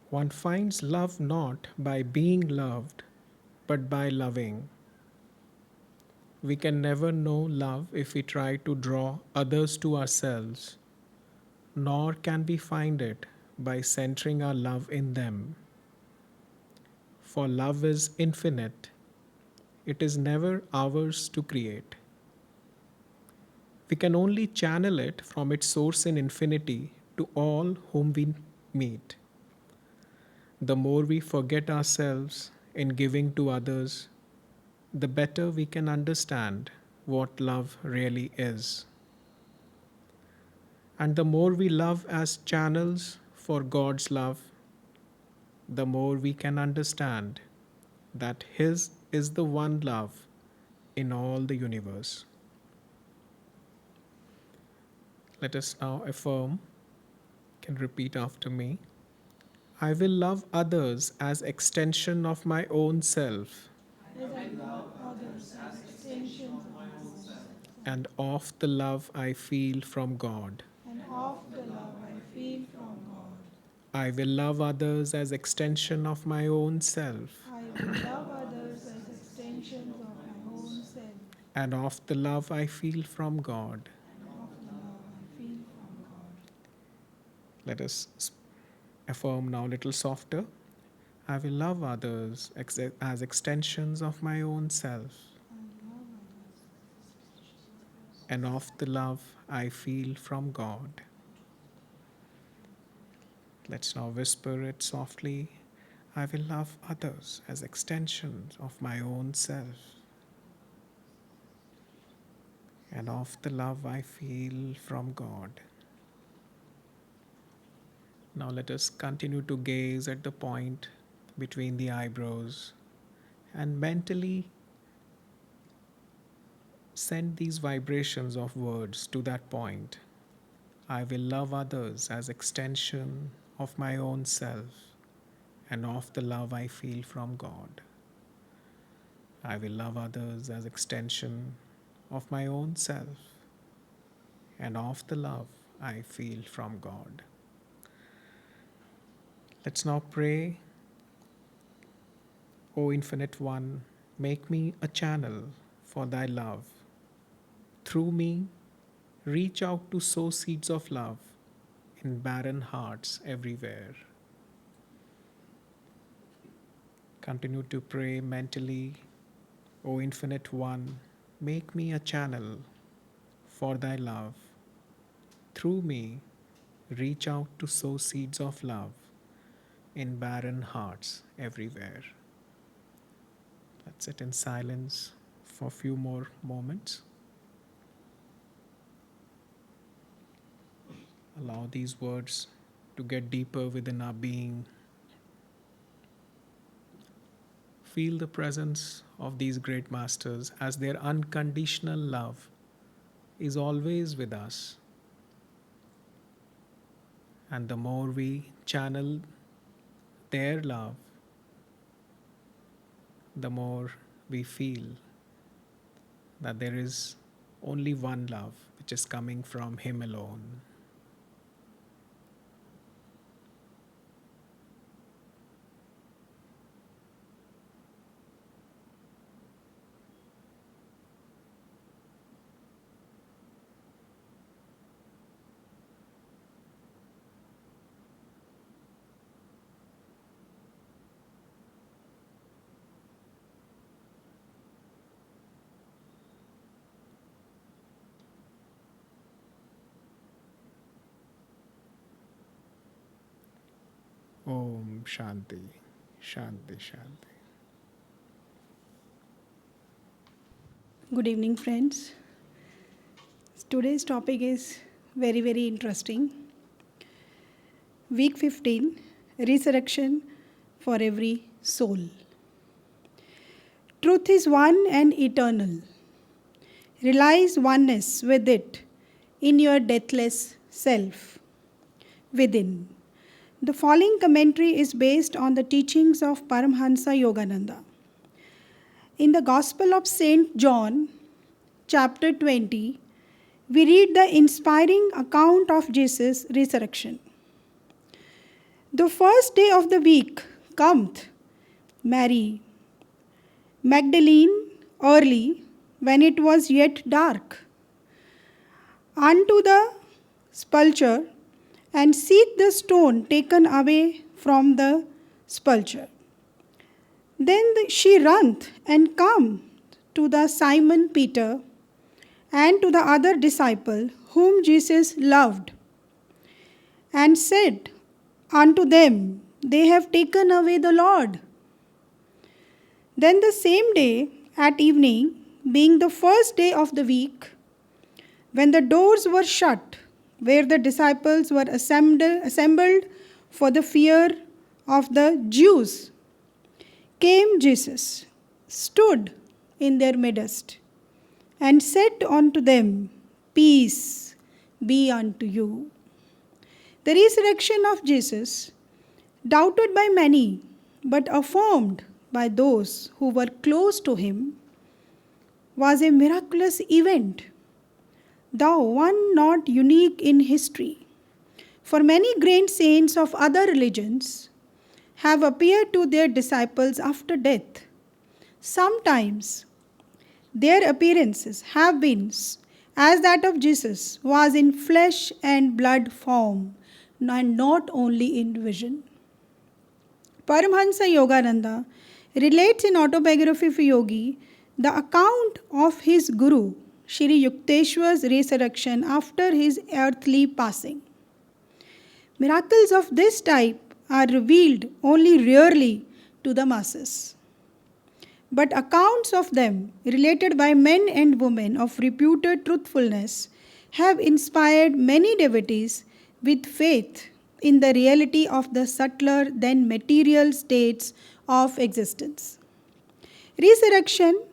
One finds love not by being loved, but by loving. We can never know love if we try to draw others to ourselves, nor can we find it by centering our love in them. For love is infinite, it is never ours to create. We can only channel it from its source in infinity to all whom we meet. The more we forget ourselves in giving to others, the better we can understand what love really is. And the more we love as channels for God's love, the more we can understand that His is the one love in all the universe. Let us now affirm, can repeat after me. I will love others as extension of my own self as I love others as extensions of my own self, and of the love I feel from God. and of the love I feel from God. I will love others as extension of my own self I will love others as extensions of my own self, and of the love I feel from God. and of the love I feel from God. Let us affirm now a little softer. I will love others as extensions of my own self I love others as extensions and of the love I feel from God. Let's now whisper it softly. I will love others as extensions of my own self and of the love I feel from God. Now let us continue to gaze at the point between the eyebrows and mentally send these vibrations of words to that point. I will love others as extension of my own self and of the love I feel from God. I will love others as extension of my own self and of the love I feel from God. Let's now pray. O Infinite One, make me a channel for Thy love. Through me, reach out to sow seeds of love in barren hearts everywhere. Continue to pray mentally. O Infinite One, make me a channel for Thy love. Through me, reach out to sow seeds of love in barren hearts everywhere. Let's sit in silence for a few more moments. Allow these words to get deeper within our being. Feel the presence of these great masters as their unconditional love is always with us. And the more we channel their love, the more we feel that there is only one love which is coming from Him alone. Om Shanti, Shanti, Shanti. Good evening, friends. Today's topic is very, very interesting. Week 15, Resurrection for Every Soul. Truth is one and eternal. Realize oneness with it in your deathless self within. The following commentary is based on the teachings of Paramhansa Yogananda. In the Gospel of St. John, chapter 20, we read the inspiring account of Jesus' resurrection. The first day of the week cometh Mary Magdalene early, when it was yet dark, unto the sepulchre, and seeth the stone taken away from the sepulchre. Then she runneth and come to the Simon Peter and to the other disciple whom Jesus loved, and said unto them, They have taken away the Lord. Then the same day at evening, being the first day of the week, when the doors were shut, where the disciples were assembled for the fear of the Jews, came Jesus, stood in their midst, and said unto them, Peace be unto you. The resurrection of Jesus, doubted by many, but affirmed by those who were close to him, was a miraculous event, though one not unique in history. For many great saints of other religions have appeared to their disciples after death. Sometimes their appearances have been as that of Jesus was in flesh and blood form, and not only in vision. Paramhansa Yogananda relates in Autobiography of a Yogi the account of his Guru, Shri Yukteswar's resurrection after his earthly passing. Miracles of this type are revealed only rarely to the masses. But accounts of them, related by men and women of reputed truthfulness, have inspired many devotees with faith in the reality of the subtler than material states of existence. Resurrection,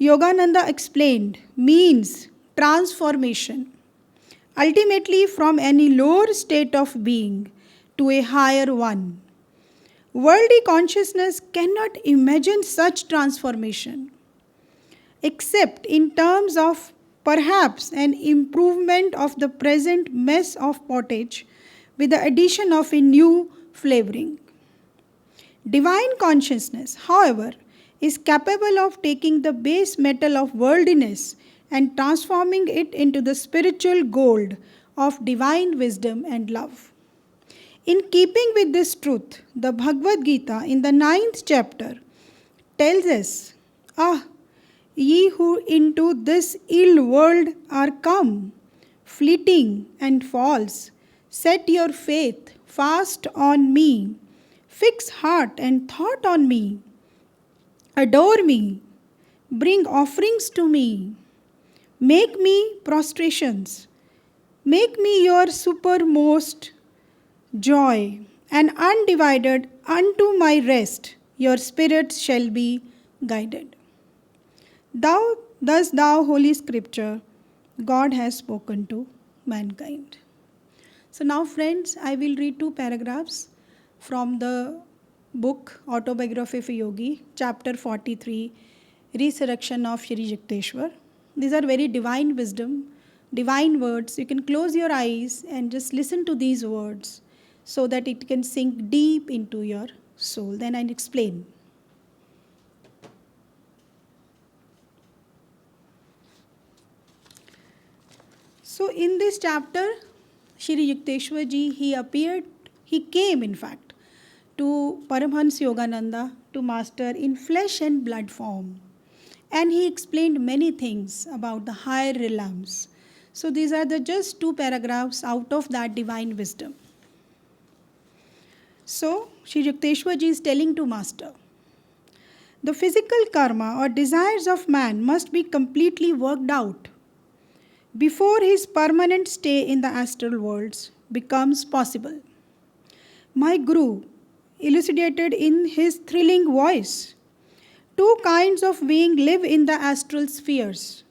Yogananda explained, means transformation, ultimately from any lower state of being to a higher one. Worldly consciousness cannot imagine such transformation, except in terms of perhaps an improvement of the present mess of pottage with the addition of a new flavoring. Divine consciousness, however, is capable of taking the base metal of worldliness and transforming it into the spiritual gold of divine wisdom and love. In keeping with this truth, the Bhagavad Gita in the 9th chapter tells us, ye who into this ill world are come, fleeting and false, set your faith fast on me, fix heart and thought on me, adore me, bring offerings to me, make me prostrations, make me your supermost joy, and undivided unto my rest, your spirits shall be guided. Thus thou, Holy Scripture, God has spoken to mankind. So now, friends, I will read 2 paragraphs from the book Autobiography of a Yogi, chapter 43, Resurrection of Shri Yukteswar. These are very divine wisdom, divine words. You can close your eyes and just listen to these words so that it can sink deep into your soul. Then I'll explain. So in this chapter, Shri Yukteswar ji, he came in fact to Paramhansa Yogananda to master in flesh and blood form. And he explained many things about the higher realms. So these are the just 2 paragraphs out of that divine wisdom. So Shri Yukteswar ji is telling to Master, the physical karma or desires of man must be completely worked out before his permanent stay in the astral worlds becomes possible. My Guru elucidated in his thrilling voice, 2 kinds of beings live in the astral spheres.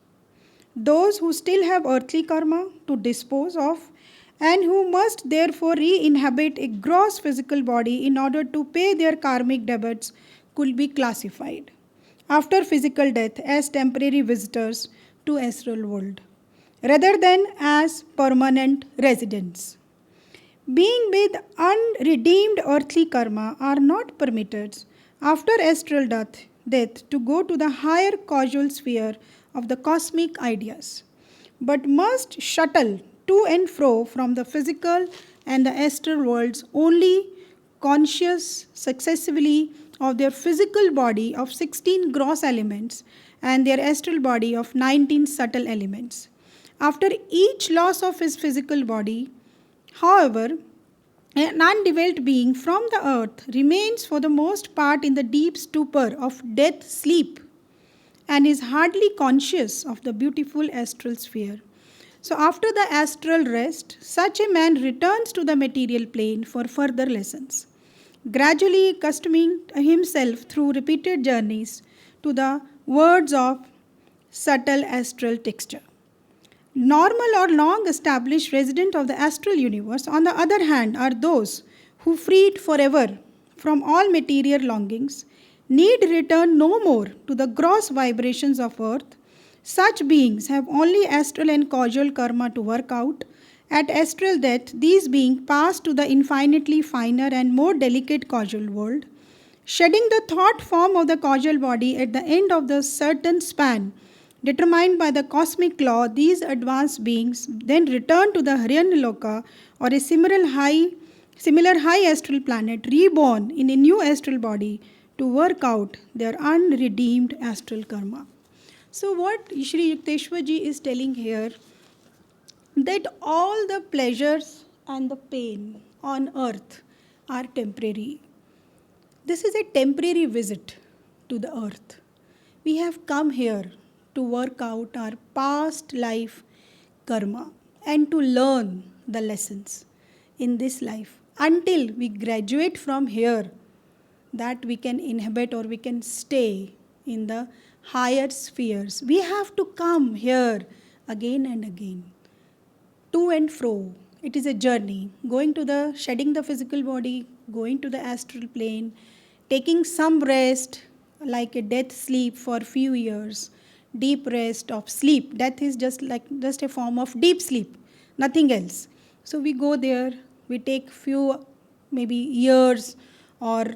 Those who still have earthly karma to dispose of and who must therefore re-inhabit a gross physical body in order to pay their karmic debts could be classified after physical death as temporary visitors to astral world rather than as permanent residents. Being with unredeemed earthly karma are not permitted after astral death to go to the higher causal sphere of the cosmic ideas, but must shuttle to and fro from the physical and the astral worlds only conscious successively of their physical body of 16 gross elements and their astral body of 19 subtle elements. After each loss of his physical body, however, an undeveloped being from the earth remains for the most part in the deep stupor of death sleep and is hardly conscious of the beautiful astral sphere. So, after the astral rest, such a man returns to the material plane for further lessons, gradually accustoming himself through repeated journeys to the words of subtle astral texture. Normal or long established residents of the astral universe, on the other hand, are those who, freed forever from all material longings, need return no more to the gross vibrations of earth. Such beings have only astral and causal karma to work out. At astral death, these beings pass to the infinitely finer and more delicate causal world, shedding the thought form of the causal body at the end of the certain span determined by the cosmic law. These advanced beings then return to the Haryanyaloka or a similar high astral planet, reborn in a new astral body to work out their unredeemed astral karma. So, what Shri Yukteswar ji is telling here, that all the pleasures and the pain on earth are temporary. This is a temporary visit to the earth. We have come here to work out our past life karma and to learn the lessons in this life until we graduate from here, that we can inhabit or we can stay in the higher spheres. We have to come here again and again, to and fro. It is a journey, going to the shedding the physical body, going to the astral plane, taking some rest like a death sleep for few years, deep rest of sleep. Death is just a form of deep sleep, nothing else. So we go there, we take few maybe years, or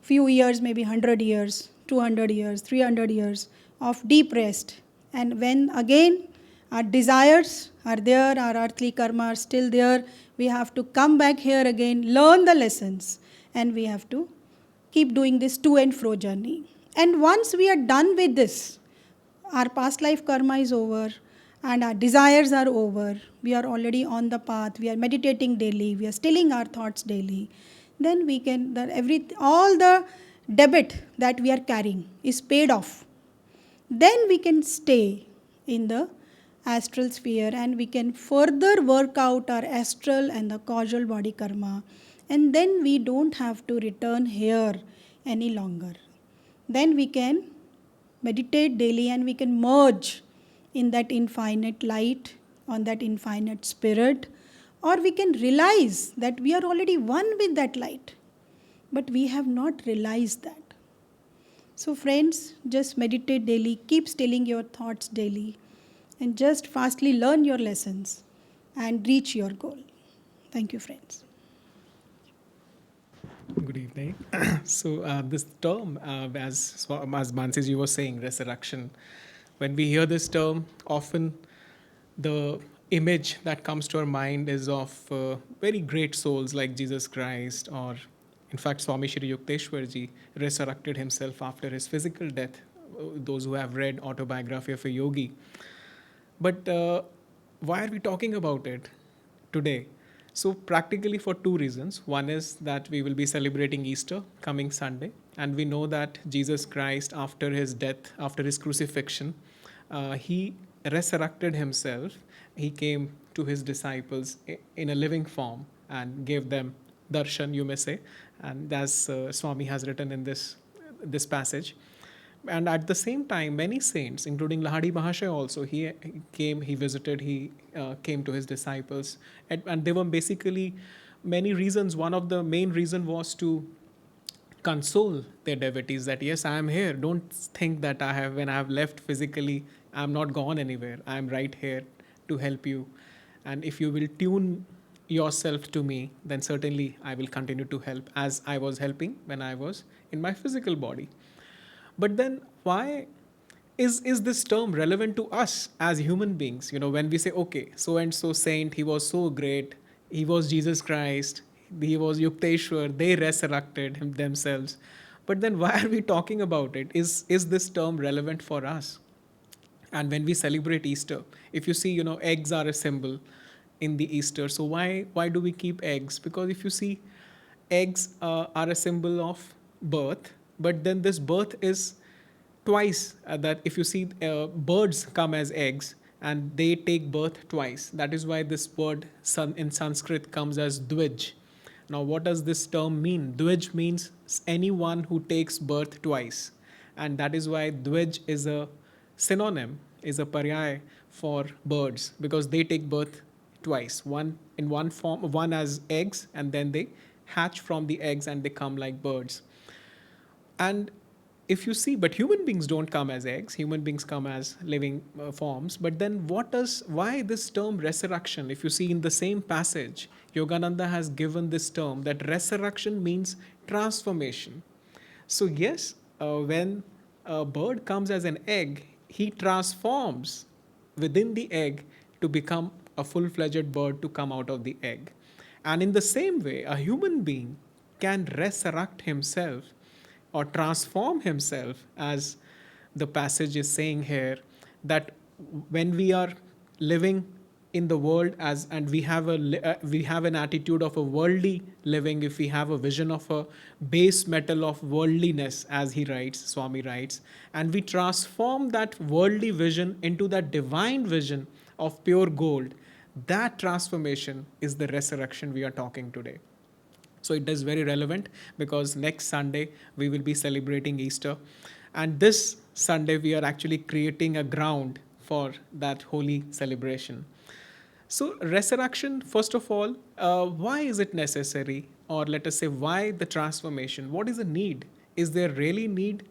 few years, maybe 100 years, 200 years, 300 years of deep rest. And when again our desires are there, our earthly karma are still there, we have to come back here again, learn the lessons, and we have to keep doing this to and fro journey. And once we are done with this, our past life karma is over and our desires are over. We are already on the path. We are meditating daily. We are stilling our thoughts daily. Then we can, all the debit that we are carrying is paid off. Then we can stay in the astral sphere and we can further work out our astral and the causal body karma. And then we don't have to return here any longer. Then we can meditate daily and we can merge in that infinite light, on that infinite spirit, or we can realize that we are already one with that light, but we have not realized that. So friends, just meditate daily, keep stilling your thoughts daily, and just fastly learn your lessons and reach your goal. Thank you, friends. Good evening. So this term, as Mansi was saying, resurrection. When we hear this term, often the image that comes to our mind is of very great souls like Jesus Christ, or in fact, Swami Shri Yukteswar ji resurrected himself after his physical death. Those who have read Autobiography of a Yogi. But why are we talking about it today? So, practically for two reasons. One is that we will be celebrating Easter coming Sunday, and we know that Jesus Christ, after his death, after his crucifixion, he resurrected himself. He came to his disciples in a living form and gave them darshan, you may say, and as Swami has written in this passage. And at the same time, many saints, including Lahadi Mahasaya also, he came, he visited, he came to his disciples. And there were basically many reasons. One of the main reason was to console their devotees that, yes, I am here. Don't think that when I have left physically, I'm not gone anywhere. I'm right here to help you. And if you will tune yourself to me, then certainly I will continue to help as I was helping when I was in my physical body. But then why is this term relevant to us as human beings? When we say, okay, so and so saint, he was so great, he was Jesus Christ, he was Yukteswar, they resurrected him themselves. But then why are we talking about it? Is this term relevant for us? And when we celebrate Easter, if you see, eggs are a symbol in the Easter. So why do we keep eggs? Because if you see, eggs are a symbol of birth, but then this birth is twice. That if you see, birds come as eggs and they take birth twice. That is why this word in Sanskrit comes as Dvij. Now, what does this term mean? Dvij means anyone who takes birth twice. And that is why Dvij is a synonym, is a paryay for birds, because they take birth twice. One in one form, one as eggs, and then they hatch from the eggs and they come like birds. And if you see, but human beings don't come as eggs, human beings come as living forms. But then why this term resurrection? If you see in the same passage, Yogananda has given this term that resurrection means transformation. So yes, when a bird comes as an egg, he transforms within the egg to become a full-fledged bird to come out of the egg. And in the same way, a human being can resurrect himself or transform himself, as the passage is saying here, that when we are living in the world as and we have an attitude of a worldly living, if we have a vision of a base metal of worldliness, as he writes, Swami writes, and we transform that worldly vision into that divine vision of pure gold, that transformation is the resurrection we are talking today. So it is very relevant because next Sunday we will be celebrating Easter. And this Sunday we are actually creating a ground for that holy celebration. So, resurrection, first of all, why is it necessary? Or let us say, why the transformation? What is the need? Is there really need?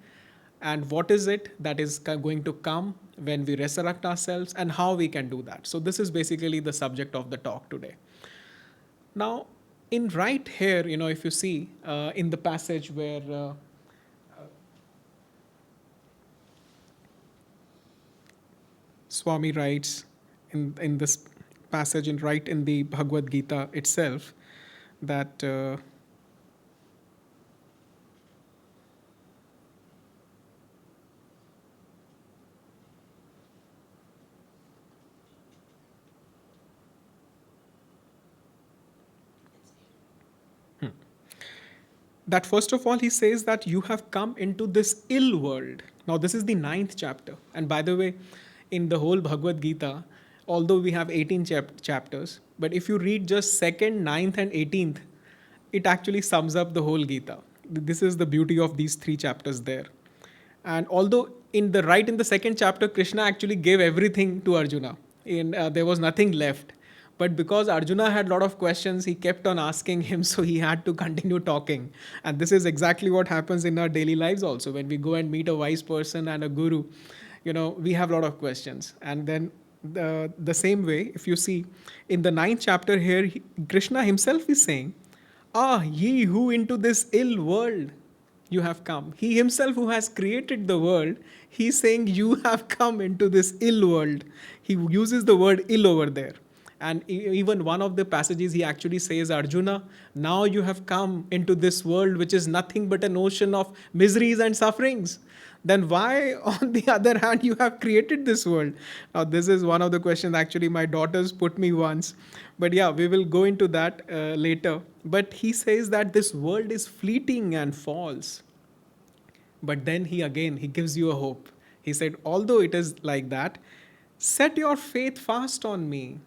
And what is it that is going to come when we resurrect ourselves, and how we can do that? So, this is basically the subject of the talk today. Now, in right here, if you see in the passage where Swami writes in this passage, in right in the Bhagavad Gita itself, that that first of all he says that you have come into this ill world. Now this is the 9th chapter, and by the way, in the whole Bhagavad Gita, although we have 18 chapters, but if you read just 2nd, 9th and 18th, it actually sums up the whole Gita. This is the beauty of these 3 chapters there. And although in the 2nd chapter, Krishna actually gave everything to Arjuna, there was nothing left. But because Arjuna had a lot of questions, he kept on asking him, so he had to continue talking. And this is exactly what happens in our daily lives also. When we go and meet a wise person and a guru, we have a lot of questions. And then the same way, if you see in the 9th chapter here, Krishna himself is saying, "Ah, ye who into this ill world you have come." He himself, who has created the world, he's saying, you have come into this ill world. He uses the word ill over there. And even one of the passages, he actually says, Arjuna, now you have come into this world which is nothing but an ocean of miseries and sufferings. Then why, on the other hand, you have created this world? Now, this is one of the questions actually my daughters put me once. But yeah, we will go into that later. But he says that this world is fleeting and false. But then he gives you a hope. He said, although it is like that, set your faith fast on me.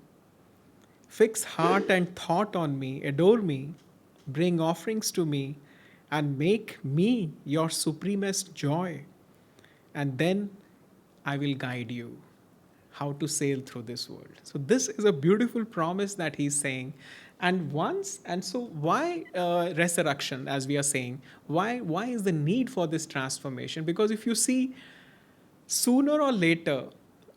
Fix heart and thought on me, adore me, bring offerings to me, and make me your supremest joy. And then I will guide you how to sail through this world. So this is a beautiful promise that he's saying. And so why resurrection, as we are saying? Why is the need for this transformation? Because if you see, sooner or later,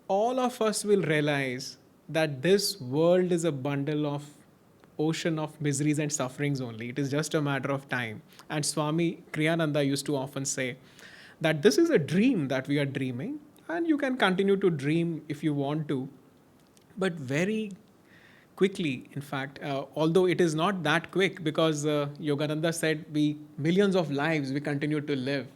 all of us will realize that this world is a bundle of ocean of miseries and sufferings only. It is just a matter of time. And Swami Kriyananda used to often say that this is a dream that we are dreaming, and you can continue to dream if you want to, but very quickly, in fact, although it is not that quick, because Yogananda said we millions of lives we continue to live.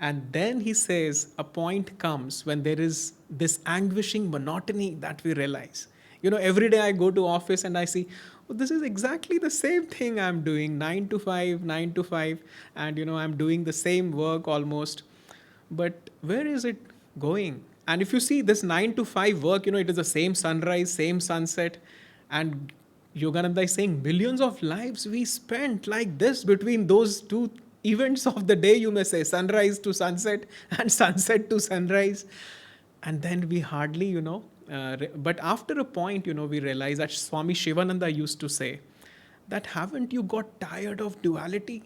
And then he says a point comes when there is this anguishing monotony that we realize. Every day I go to office and I see, oh, this is exactly the same thing I'm doing, 9 to 5, 9 to 5, and I'm doing the same work almost. But where is it going? And if you see this 9 to 5 work, it is the same sunrise, same sunset. And Yogananda is saying millions of lives we spent like this between those two events of the day, you may say, sunrise to sunset and sunset to sunrise. And then we hardly, but after a point, we realize that Swami Shivananda used to say that haven't you got tired of duality?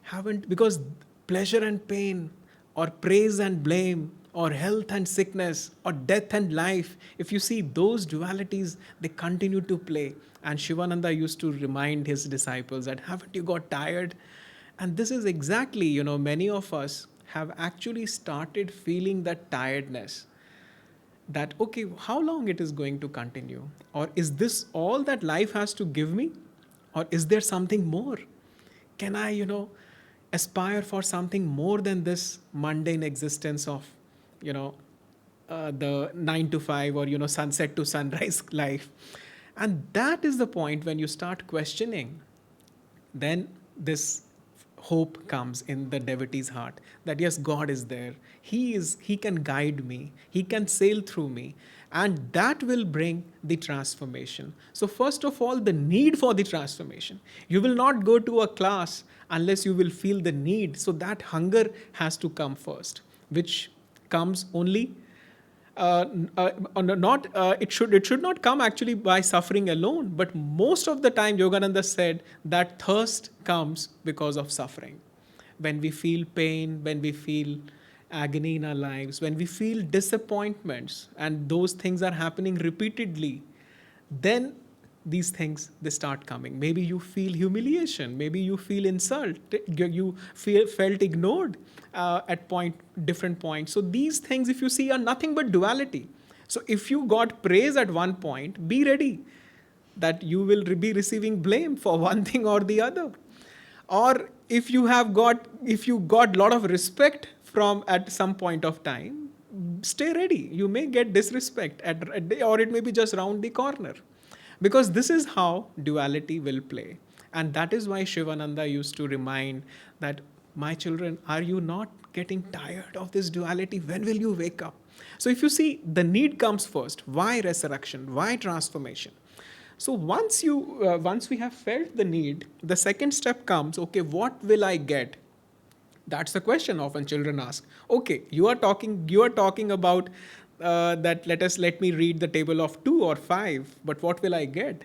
Haven't, because pleasure and pain, or praise and blame, or health and sickness, or death and life, if you see those dualities, they continue to play. And Shivananda used to remind his disciples that haven't you got tired? And this is exactly, many of us have actually started feeling that tiredness, that okay, how long it is going to continue, or is this all that life has to give me, or is there something more? Can I aspire for something more than this mundane existence of you know the 9 to 5, or sunset to sunrise life? And that is the point when you start questioning, then this hope comes in the devotee's heart, that yes, God is there, he can guide me, he can sail through me, and that will bring the transformation. So first of all, the need for the transformation. You will not go to a class unless you will feel the need. So that hunger has to come first, which comes only not it should not come actually by suffering alone, but most of the time Yogananda said that thirst comes because of suffering. When we feel pain, when we feel agony in our lives, when we feel disappointments, and those things are happening repeatedly, then these things, they start coming. Maybe you feel humiliation, maybe you feel insult, you felt ignored at different points. So these things, if you see, are nothing but duality. So if you got praise at one point, be ready that you will be receiving blame for one thing or the other. Or if you got lot of respect from at some point of time, stay ready, you may get disrespect or it may be just round the corner, because this is how duality will play. And that is why Shivananda used to remind that, my children, are you not getting tired of this duality? When will you wake up? So if you see, the need comes first. Why resurrection? Why transformation? So once we have felt the need, the second step comes, okay, what will I get? That's the question often children ask. Okay, you are talking about that. Let me read the table of 2 or 5, but what will I get?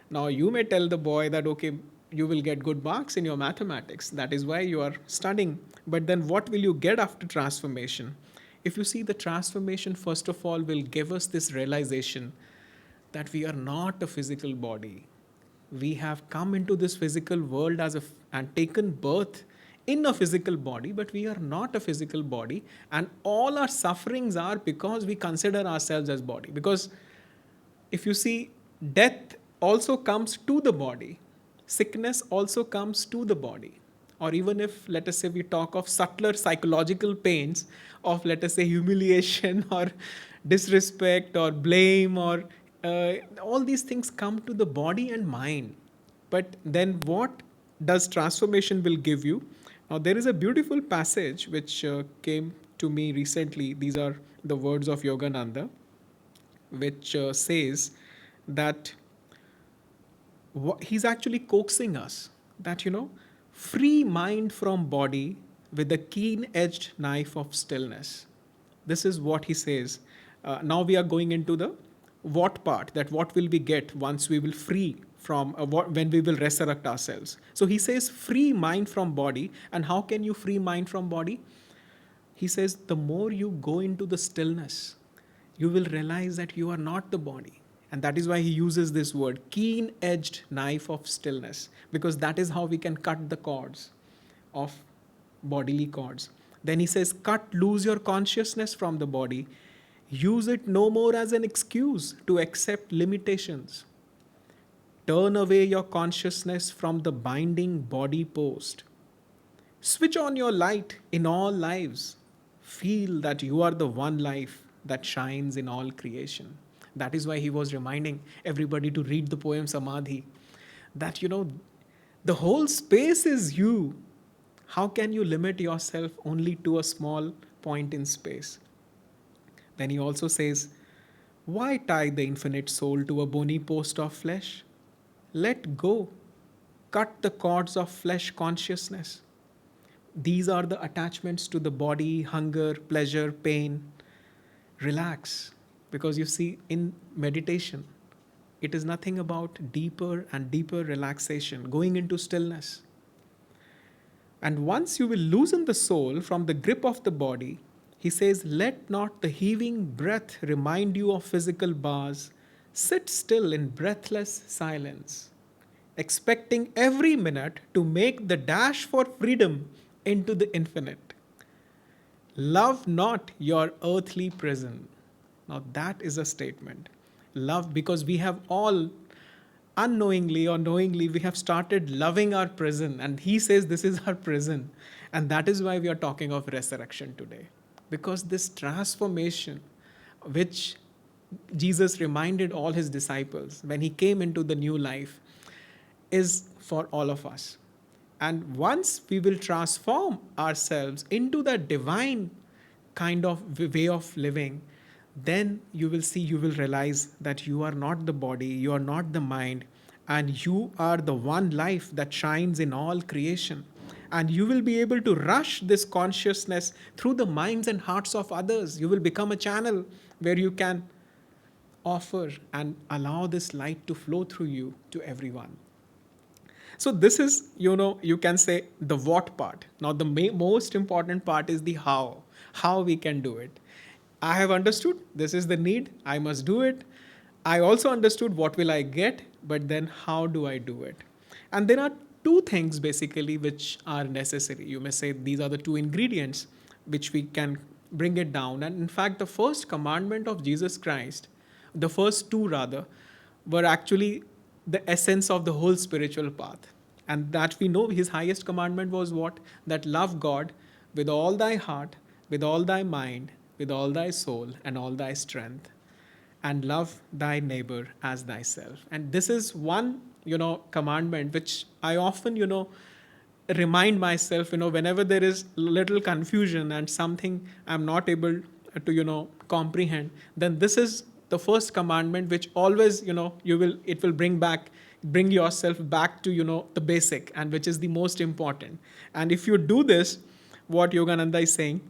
Now you may tell the boy that okay, you will get good marks in your mathematics. That is why you are studying. But then what will you get after transformation? If you see, the transformation first of all will give us this realization that we are not a physical body. We have come into this physical world and taken birth in a physical body, but we are not a physical body, and all our sufferings are because we consider ourselves as body. Because if you see, death also comes to the body, sickness also comes to the body. Or even if, let us say, we talk of subtler psychological pains of, let us say, humiliation or disrespect or blame, or all these things come to the body and mind. But then what does transformation will give you? Now there is a beautiful passage which came to me recently. These are the words of Yogananda, which says that he's actually coaxing us that, free mind from body with a keen edged knife of stillness. This is what he says. Now we are going into the what part, that what will we get once we will free from when we will resurrect ourselves. So he says free mind from body. And how can you free mind from body? He says the more you go into the stillness, you will realize that you are not the body. And that is why he uses this word, keen edged knife of stillness, because that is how we can cut the cords of bodily cords. Then he says, cut loose your consciousness from the body. Use it no more as an excuse to accept limitations. Turn away your consciousness from the binding body post. Switch on your light in all lives. Feel that you are the one life that shines in all creation. That is why he was reminding everybody to read the poem Samadhi. That, the whole space is you. How can you limit yourself only to a small point in space? Then he also says, why tie the infinite soul to a bony post of flesh? Let go. Cut the cords of flesh consciousness. These are the attachments to the body, hunger, pleasure, pain. Relax. Because you see, in meditation, it is nothing about deeper and deeper relaxation, going into stillness. And once you will loosen the soul from the grip of the body, he says, let not the heaving breath remind you of physical bars. Sit still in breathless silence, expecting every minute to make the dash for freedom into the infinite. Love not your earthly prison. Now, that is a statement. Love, because we have all unknowingly or knowingly, we have started loving our prison. And he says this is our prison. And that is why we are talking of resurrection today. Because this transformation, which Jesus reminded all his disciples when he came into the new life, is for all of us. And once we will transform ourselves into that divine kind of way of living, then you will see, you will realize that you are not the body, you are not the mind, and you are the one life that shines in all creation. And you will be able to rush this consciousness through the minds and hearts of others. You will become a channel where you can offer and allow this light to flow through you to everyone. So this is, you can say the what part. Now the most important part is the how we can do it. I have understood this is the need, I must do it. I also understood what will I get, but then how do I do it? And there are two things basically which are necessary. You may say these are the two ingredients which we can bring it down. And in fact, the first commandment of Jesus Christ, the first two rather, were actually the essence of the whole spiritual path. And that we know his highest commandment was what? That love God with all thy heart, with all thy mind, with all thy soul, and all thy strength, and love thy neighbor as thyself. And this is one, commandment which I often, remind myself, whenever there is little confusion and something I'm not able to, comprehend, then this is the first commandment which always, it will bring yourself back to, the basic, and which is the most important. And if you do this, what Yogananda is saying,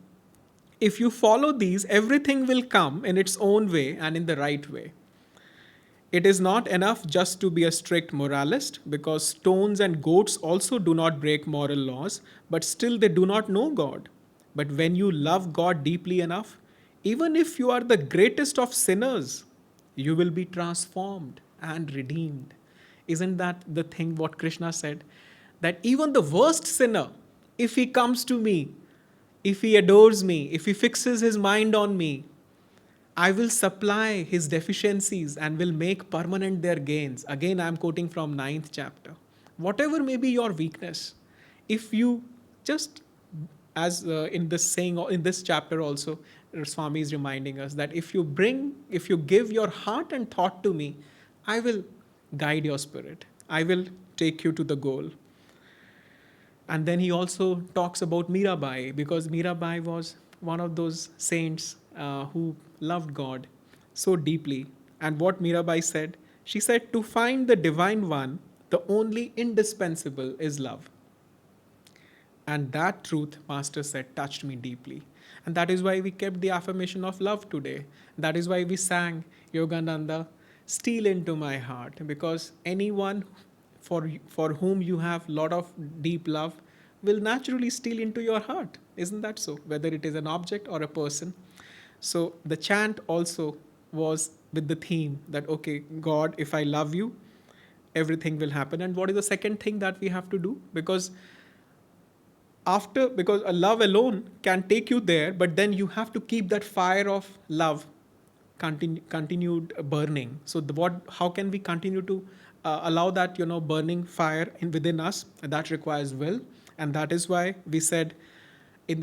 if you follow these, everything will come in its own way and in the right way. It is not enough just to be a strict moralist, because stones and goats also do not break moral laws, but still they do not know God. But when you love God deeply enough, even if you are the greatest of sinners, you will be transformed and redeemed. Isn't that the thing what Krishna said? That even the worst sinner, if he comes to me, if he adores me, if he fixes his mind on me, I will supply his deficiencies and will make permanent their gains. Again, I am quoting from 9th chapter. Whatever may be your weakness, if you just, as in this saying, in this chapter also, Swami is reminding us that if you give your heart and thought to me, I will guide your spirit. I will take you to the goal. And then he also talks about Mirabai, because Mirabai was one of those saints who loved God so deeply. And what Mirabai said, she said, to find the divine one, the only indispensable is love. And that truth, Master said, touched me deeply. And that is why we kept the affirmation of love today. That is why we sang Yogananda, steal into my heart. Because anyone for whom you have a lot of deep love will naturally steal into your heart. Isn't that so? Whether it is an object or a person. So the chant also was with the theme that, okay, God, if I love you, everything will happen. And what is the second thing that we have to do? Because a love alone can take you there, but then you have to keep that fire of love continued burning. So how can we continue to allow that burning fire within us? That requires will. And that is why we said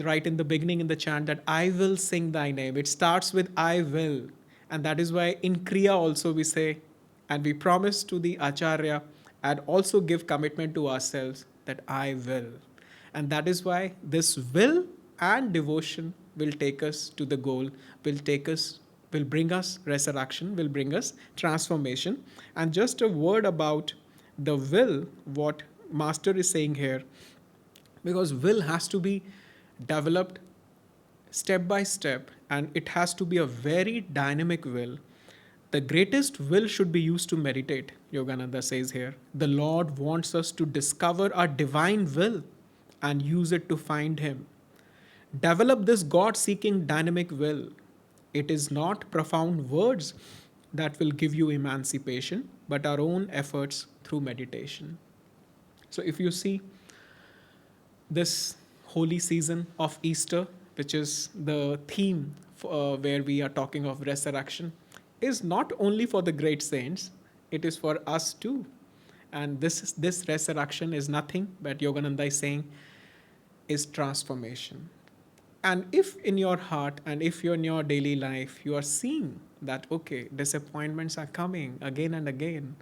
right in the beginning in the chant that I will sing thy name. It starts with I will. And that is why in Kriya also we say, and we promise to the Acharya and also give commitment to ourselves that I will. And that is why this will and devotion will take us to the goal, will bring us resurrection, will bring us transformation. And just a word about the will, what Master is saying here, because will has to be developed step by step, and it has to be a very dynamic will. The greatest will should be used to meditate, Yogananda says here. The Lord wants us to discover our divine will and use it to find Him. Develop this God seeking dynamic will. It is not profound words that will give you emancipation, but our own efforts through meditation. So, if you see this holy season of Easter, which is the theme where we are talking of resurrection, is not only for the great saints, it is for us too. And this resurrection is nothing but Yogananda is saying is transformation. And if in your heart and if you're in your daily life, you are seeing that, okay, disappointments are coming again and again,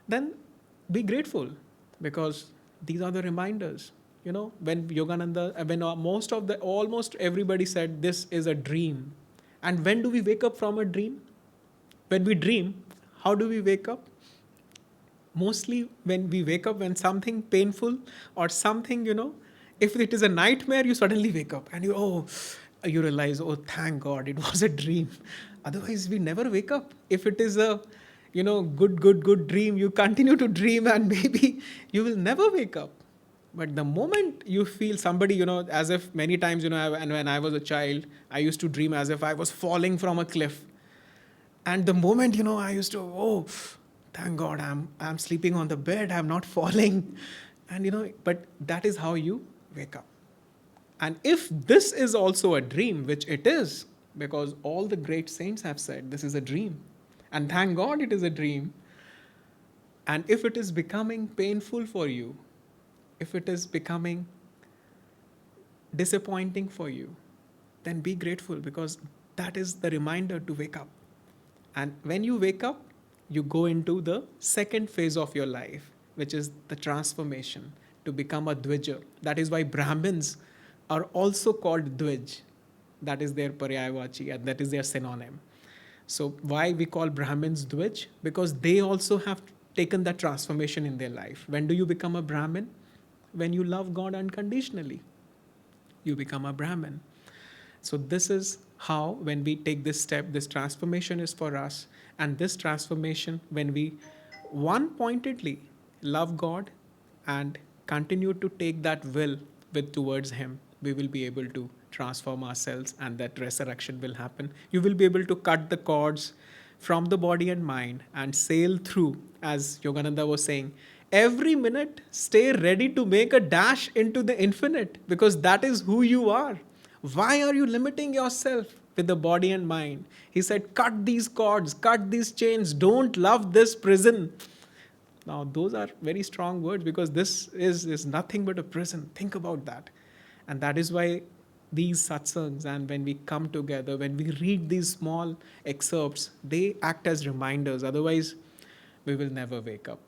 then be grateful, because these are the reminders. When Yogananda, when almost everybody said this is a dream. And when do we wake up from a dream? When we dream, how do we wake up? Mostly when we wake up when something painful or something, if it is a nightmare, you suddenly wake up and you realize, oh, thank God, it was a dream. Otherwise, we never wake up. If it is a, good dream, you continue to dream and maybe you will never wake up. But the moment you feel somebody, as if many times, and when I was a child, I used to dream as if I was falling from a cliff. And the moment, I used to, thank God, I'm sleeping on the bed, I'm not falling. And, but that is how you wake up. And if this is also a dream, which it is, because all the great saints have said this is a dream, and thank God it is a dream. And if it is becoming painful for you, if it is becoming disappointing for you, then be grateful, because that is the reminder to wake up. And when you wake up, you go into the second phase of your life, which is the transformation to become a Dvija. That is why Brahmins are also called Dvij. That is their Paryayavachi, and that is their synonym. So why we call Brahmins Dvij? Because they also have taken that transformation in their life. When do you become a Brahmin? When you love God unconditionally, you become a Brahmin. So this is how, when we take this step, this transformation is for us. And this transformation, when we one-pointedly love God and continue to take that will towards Him, we will be able to transform ourselves, and that resurrection will happen. You will be able to cut the cords from the body and mind and sail through, as Yogananda was saying, every minute stay ready to make a dash into the infinite, because that is who you are. Why are you limiting yourself with the body and mind? He said, cut these cords, cut these chains, don't love this prison. Now, those are very strong words, because this is nothing but a prison. Think about that. And that is why these satsangs, and when we come together, when we read these small excerpts, they act as reminders. Otherwise, we will never wake up.